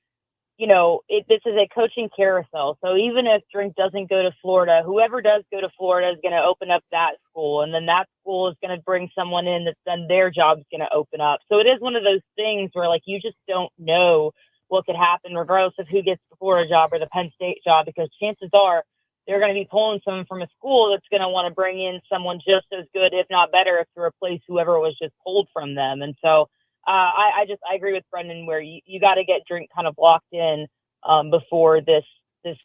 this is a coaching carousel. So even if Drink doesn't go to Florida, whoever does go to Florida is going to open up that school. And then that school is going to bring someone in that's then their job's going to open up. So it is one of those things where like you just don't know what could happen regardless of who gets the Florida job or the Penn State job, because chances are they're going to be pulling someone from a school that's going to want to bring in someone just as good, if not better, to replace whoever was just pulled from them. And so I agree with Brendan where you got to get Drink kind of locked in before this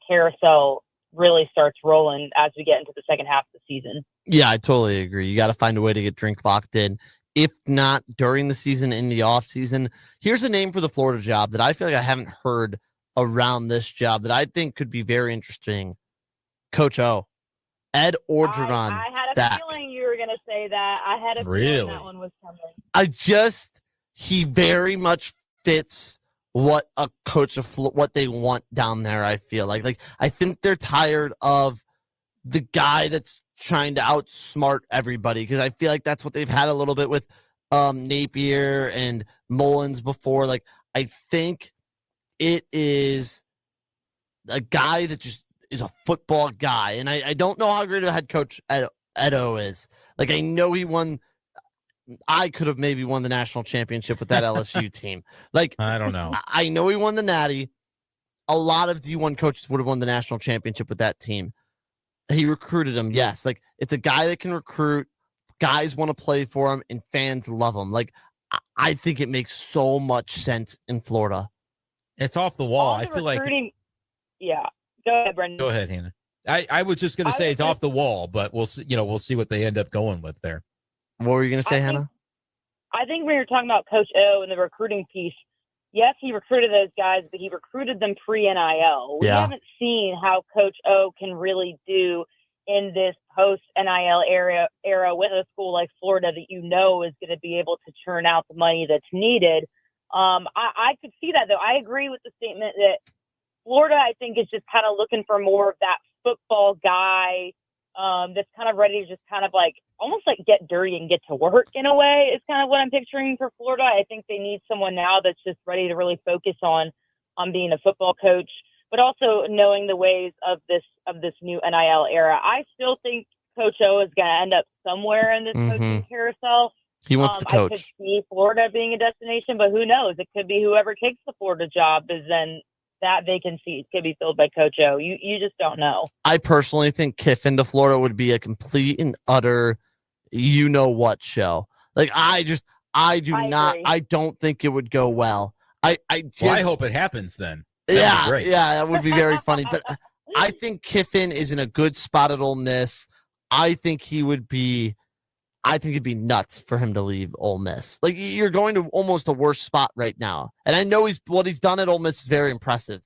carousel really starts rolling as we get into the second half of the season. Yeah, I totally agree. You got to find a way to get Drink locked in. If not during the season, in the off season. Here's a name for the Florida job that I feel like I haven't heard around this job that I think could be very interesting. Coach O, Ed Orgeron. I had a feeling you were going to say that. I had a feeling that one was coming. He very much fits what a coach of what they want down there. I feel like I think they're tired of the guy that's trying to outsmart everybody, because I feel like that's what they've had a little bit with Napier and Mullins before. Like I think it is a guy that just is a football guy, and I don't know how great a head coach Edo is. Like I know he won. I could have maybe won the national championship with that LSU team. Like I don't know. I know he won the Natty. A lot of D1 coaches would have won the national championship with that team. He recruited him. Yes. Like it's a guy that can recruit. Guys want to play for him and fans love him. Like I think it makes so much sense in Florida. It's off the wall. I feel like. Yeah. Go ahead, Brendan. Go ahead, Hannah. I was just going to say it's off the wall, but we'll see. We'll see what they end up going with there. What were you going to say, Hannah? I think when you're talking about Coach O and the recruiting piece, yes, he recruited those guys, but he recruited them pre-NIL. We haven't seen how Coach O can really do in this post-NIL era with a school like Florida that is going to be able to churn out the money that's needed. I could see that, though. I agree with the statement that Florida, I think, is just kind of looking for more of that football guy that's kind of ready to just kind of like almost like get dirty and get to work in a way is kind of what I'm picturing for Florida. I think they need someone now that's just ready to really focus on being a football coach, but also knowing the ways of this new NIL era. I still think Coach O is going to end up somewhere in this coaching carousel. He wants to coach. I could see Florida being a destination, but who knows? It could be whoever takes the Florida job is then that vacancy could be filled by Coach O. You just don't know. I personally think Kiffin to Florida would be a complete and utter you-know-what show. Like, I don't think it would go well. I hope it happens then. Yeah, that would be very funny. But I think Kiffin is in a good spot at Ole Miss. I think it'd be nuts for him to leave Ole Miss. Like, you're going to almost a worse spot right now. And I know what he's done at Ole Miss is very impressive.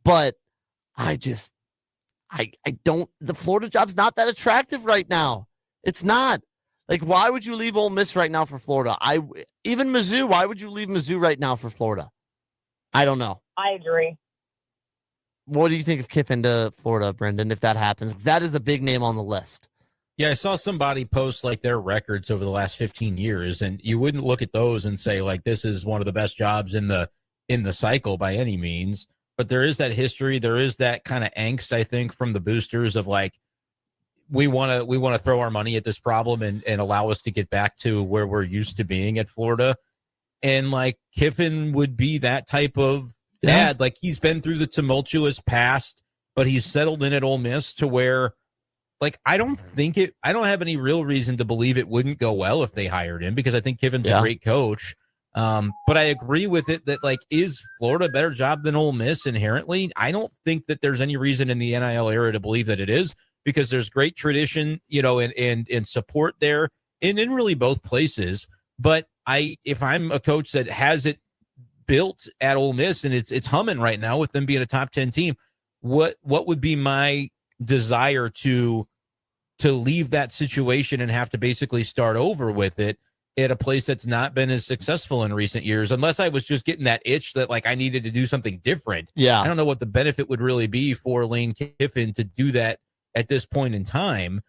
But I don't, the Florida job's not that attractive right now. It's not. Like, why would you leave Ole Miss right now for Florida? Even Mizzou, why would you leave Mizzou right now for Florida? I don't know. I agree. What do you think of Kiffin to Florida, Brendan, if that happens? Because that is a big name on the list. Yeah, I saw somebody post like their records over the last 15 years, and you wouldn't look at those and say like this is one of the best jobs in the cycle by any means. But there is that history, there is that kind of angst, I think, from the boosters of like we want to throw our money at this problem and allow us to get back to where we're used to being at Florida. And like Kiffin would be that type of dad. Like, he's been through the tumultuous past, but he's settled in at Ole Miss to where, like, I don't have any real reason to believe it wouldn't go well if they hired him, because I think Kiffin's a great coach. But I agree with it that, like, is Florida a better job than Ole Miss inherently? I don't think that there's any reason in the NIL era to believe that it is, because there's great tradition, and support there in really both places. But if I'm a coach that has it built at Ole Miss and it's humming right now with them being a top 10 team, what would be my desire to leave that situation and have to basically start over with it at a place that's not been as successful in recent years, unless I was just getting that itch that like I needed to do something different. Yeah. I don't know what the benefit would really be for Lane Kiffin to do that at this point in time,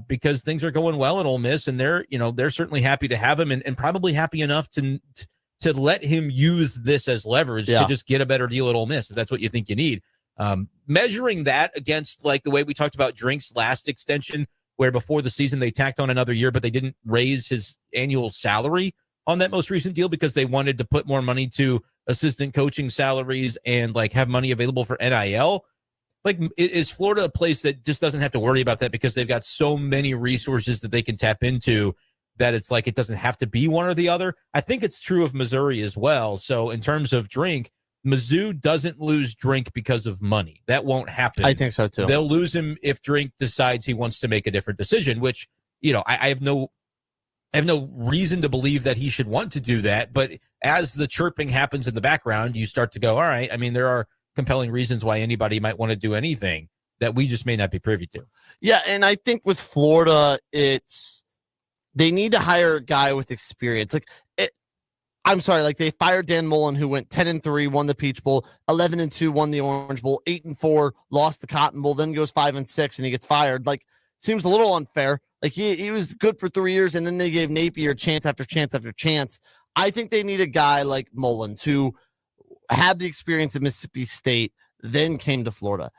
because things are going well at Ole Miss, and they're certainly happy to have him and probably happy enough to let him use this as leverage to just get a better deal at Ole Miss, if that's what you think you need. Measuring that against like the way we talked about Drink's last extension, where before the season they tacked on another year, but they didn't raise his annual salary on that most recent deal because they wanted to put more money to assistant coaching salaries and like have money available for NIL. Like, is Florida a place that just doesn't have to worry about that because they've got so many resources that they can tap into that it's like it doesn't have to be one or the other? I think it's true of Missouri as well. So in terms of Drink, Mizzou doesn't lose Drink because of money. That won't happen. I think so too. They'll lose him if Drink decides he wants to make a different decision, which, I have no reason to believe that he should want to do that. But as the chirping happens in the background, you start to go, all right, I mean, there are compelling reasons why anybody might want to do anything that we just may not be privy to. Yeah, and I think with Florida, they need to hire a guy with experience. Like they fired Dan Mullen, who went 10-3, won the Peach Bowl, 11-2, won the Orange Bowl, 8-4, lost the Cotton Bowl, then goes 5-6, and he gets fired. Like, seems a little unfair. Like, he was good for 3 years, and then they gave Napier chance after chance after chance. I think they need a guy like Mullins who had the experience at Mississippi State, then came to Florida.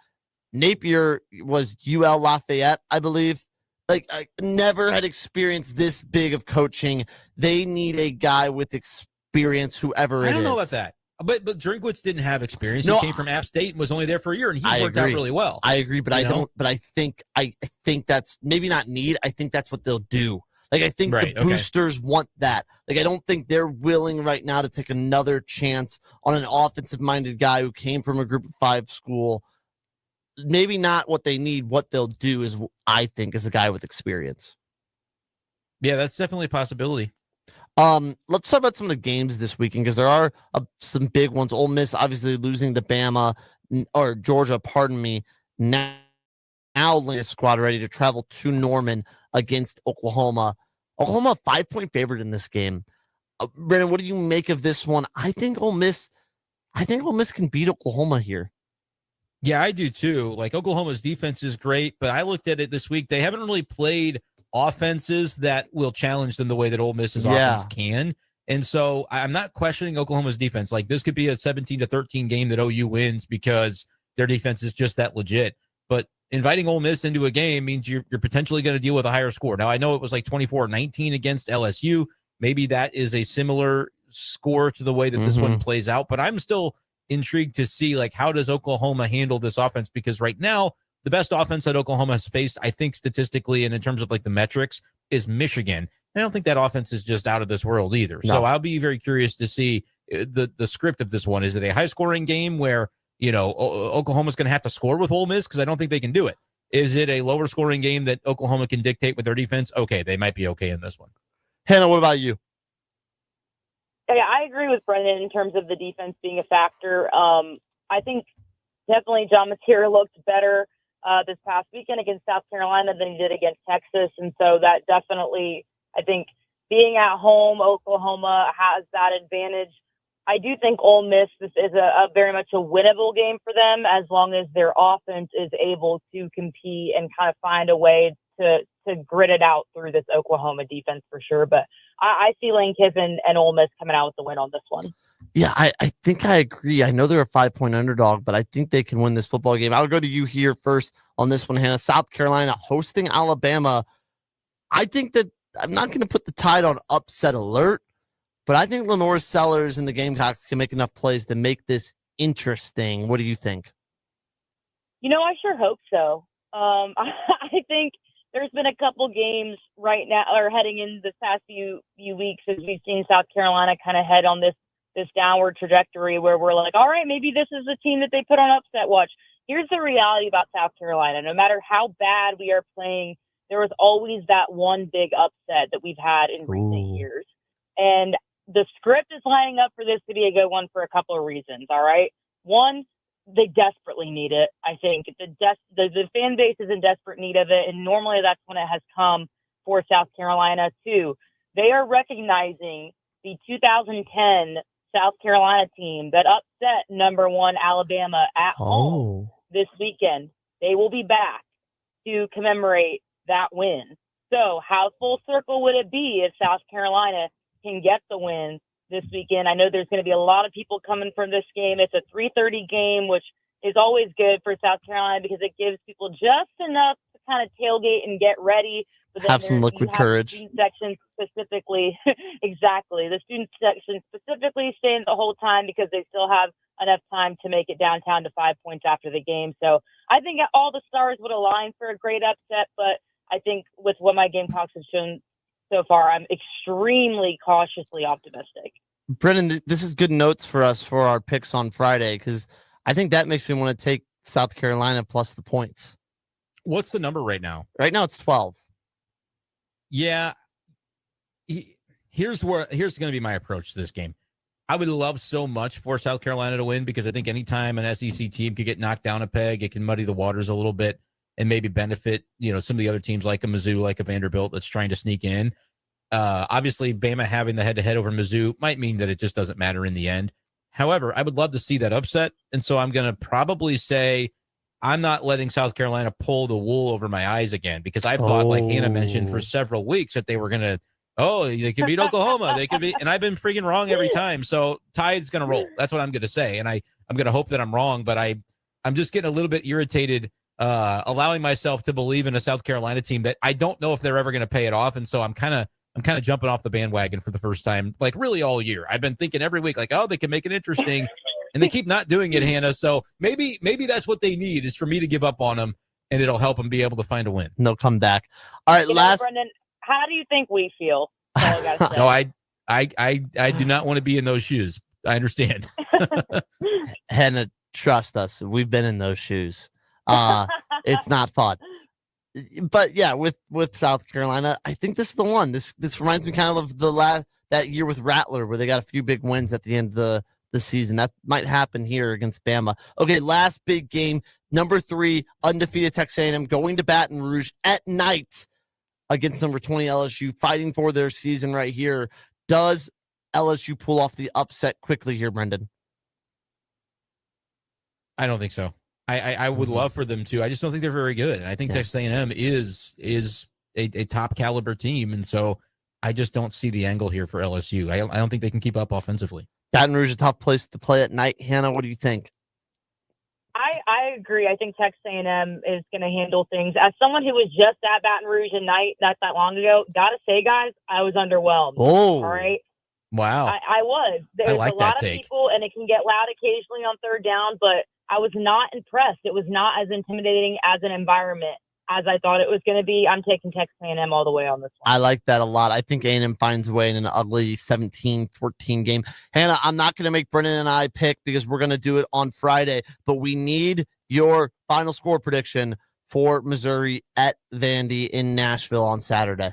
Napier was UL Lafayette, I believe. Like, I never had experienced this big of coaching. They need a guy with experience, whoever it is. I don't know about that. But Drinkwitz didn't have experience. He came from App State and was only there for a year, and he's worked out really well. I agree, but I think that's maybe not need. I think that's what they'll do. Like, I think the boosters want that. Like, I don't think they're willing right now to take another chance on an offensive-minded guy who came from a Group of 5 school. Maybe not what they need. What they'll do is, I think, is a guy with experience. Yeah, that's definitely a possibility. Let's talk about some of the games this weekend because there are some big ones. Ole Miss obviously losing to Bama or Georgia, pardon me. Now Lincoln squad ready to travel to Norman against Oklahoma. Oklahoma 5-point favorite in this game. Brennan, what do you make of this one? I think Ole Miss can beat Oklahoma here. Yeah, I do too. Like Oklahoma's defense is great, but I looked at it this week. They haven't really played offenses that will challenge them the way that Ole Miss's offense can. And so I'm not questioning Oklahoma's defense. Like this could be a 17-13 game that OU wins because their defense is just that legit. But inviting Ole Miss into a game means you're potentially going to deal with a higher score. Now, I know it was like 24-19 against LSU. Maybe that is a similar score to the way that this one plays out, but I'm still intrigued to see like how does Oklahoma handle this offense, because right now the best offense that Oklahoma has faced, I think statistically and in terms of like the metrics, is Michigan. I don't think that offense is just out of this world either. No. So I'll be very curious to see the script of this one. Is it a high scoring game where, you know, Oklahoma's going to have to score with Ole Miss? Because I don't think they can do it. Is it a lower scoring game that Oklahoma can dictate with their defense? Okay, they might be okay in this one. Hannah, what about you? Yeah, I agree with Brendan in terms of the defense being a factor. I think definitely John Mateer looked better this past weekend against South Carolina than he did against Texas. And so that definitely, I think, being at home, Oklahoma has that advantage. I do think Ole Miss, this is a very much a winnable game for them as long as their offense is able to compete and kind of find a way to grit it out through this Oklahoma defense for sure. But I see Lane Kiffin and Ole Miss coming out with the win on this one. Yeah, I think I agree. I know they're a 5-point underdog, but I think they can win this football game. I would go to you here first on this one, Hannah. South Carolina hosting Alabama. I think that I'm not going to put the Tide on upset alert, but I think Lenore Sellers and the Gamecocks can make enough plays to make this interesting. What do you think? You know, I sure hope so. I think there's been a couple games right now or heading in this past few weeks as we've seen South Carolina kind of head on this downward trajectory where we're like, all right, maybe this is the team that they put on upset watch. Here's the reality about South Carolina. No matter how bad we are playing, there was always that one big upset that we've had in recent years. And the script is lining up for this to be a good one for a couple of reasons. All right. One, they desperately need it. I think the fan base is in desperate need of it. And normally that's when it has come for South Carolina too. They are recognizing the 2010 South Carolina team that upset number 1 Alabama at home this weekend. They will be back to commemorate that win. So how full circle would it be if South Carolina can get the win this weekend? I know there's going to be a lot of people coming from this game. It's a 3:30 game, which is always good for South Carolina because it gives people just enough to kind of tailgate and get ready. But then have some liquid courage. The student section specifically, exactly. The student section specifically staying the whole time because they still have enough time to make it downtown to 5 points after the game. So I think all the stars would align for a great upset, but I think with what my Gamecocks have shown so far, I'm extremely cautiously optimistic. Brennan, this is good notes for us for our picks on Friday because I think that makes me want to take South Carolina plus the points. What's the number right now? Right now it's 12. Yeah. Here's going to be my approach to this game. I would love so much for South Carolina to win because I think anytime an SEC team could get knocked down a peg, it can muddy the waters a little bit and maybe benefit, some of the other teams like a Mizzou, like a Vanderbilt that's trying to sneak in. Obviously, Bama having the head-to-head over Mizzou might mean that it just doesn't matter in the end. However, I would love to see that upset, and so I'm going to probably say I'm not letting South Carolina pull the wool over my eyes again because I've thought, like Hannah mentioned, for several weeks that they were going to, they could beat Oklahoma. They could be, and I've been freaking wrong every time. So Tide's going to roll. That's what I'm going to say, and I'm going to hope that I'm wrong, but I'm just getting a little bit irritated allowing myself to believe in a South Carolina team that I don't know if they're ever going to pay it off. And so I'm kind of jumping off the bandwagon for the first time, like really all year. I've been thinking every week, like, they can make it interesting and they keep not doing it, Hannah. So maybe that's what they need is for me to give up on them and it'll help them be able to find a win. And they'll come back. All right. Brendan, how do you think we feel? No, I do not want to be in those shoes. I understand. Hannah, trust us. We've been in those shoes. It's not fun. But yeah, with South Carolina, I think this is the one. This reminds me kind of the that year with Rattler where they got a few big wins at the end of the season. That might happen here against Bama. Okay, last big game, number 3, undefeated Texas A&M going to Baton Rouge at night against number 20 LSU, fighting for their season right here. Does LSU pull off the upset quickly here, Brendan? I don't think so. I would love for them to. I just don't think they're very good. And I think Texas A&M is a top caliber team. And so I just don't see the angle here for LSU. I don't think they can keep up offensively. Baton Rouge is a tough place to play at night. Hannah, what do you think? I agree. I think Texas A&M is going to handle things. As someone who was just at Baton Rouge at night not that long ago, gotta say, guys, I was underwhelmed. Oh, all right. Wow. I was. There's like a lot of take. people, and it can get loud occasionally on third down, but I was not impressed. It was not as intimidating as an environment as I thought it was going to be. I'm taking Texas A&M all the way on this one. I like that a lot. I think A&M finds a way in an ugly 17-14 game. Hannah, I'm not going to make Brennan and I pick because we're going to do it on Friday, but we need your final score prediction for Missouri at Vandy in Nashville on Saturday.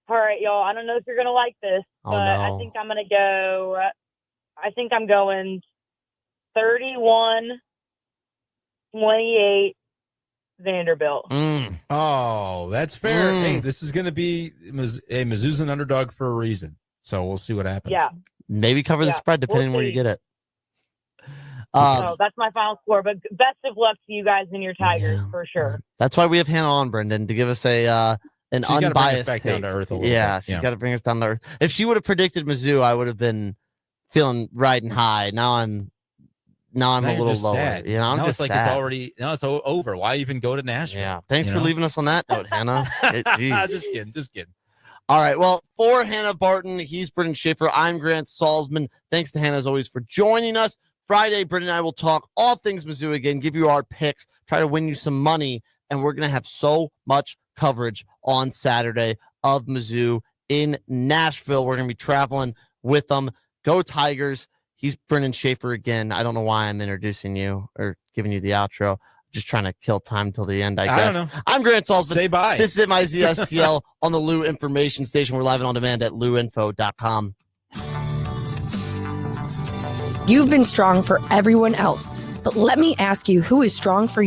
All right, y'all. I don't know if you're going to like this, but I think I'm going to go. I think I'm going 31-28 Vanderbilt. Oh, that's fair. Hey, this is going to be Mizzou's an underdog for a reason. So we'll see what happens. Yeah. Maybe cover the spread depending where you get it. So that's my final score. But best of luck to you guys and your Tigers for sure. That's why we have Hannah on, Brendan, to give us an She's unbiased back take. down to earth a little yeah, bit. she's got to bring us down to earth. If she would have predicted Mizzou, I would have been feeling riding high. Now I'm a little lower. Sad. You know, I'm now just it's like sad. it's already over. Why even go to Nashville? Yeah. Thanks for leaving us on that note, Hannah. Just kidding. All right. Well, for Hannah Barton, he's Brendan Schaefer. I'm Grant Salzman. Thanks to Hannah, as always, for joining us. Friday, Brendan and I will talk all things Mizzou again, give you our picks, try to win you some money, and we're going to have so much coverage on Saturday of Mizzou in Nashville. We're going to be traveling with them. Go Tigers. He's Brendan Schaefer again. I don't know why I'm introducing you or giving you the outro. I'm just trying to kill time till the end, I guess. don't know. I'm Grant Salzman. Say bye. This is MIZ-STL on the Lou Information Station. We're live and on demand at louinfo.com. You've been strong for everyone else, but let me ask you, who is strong for you?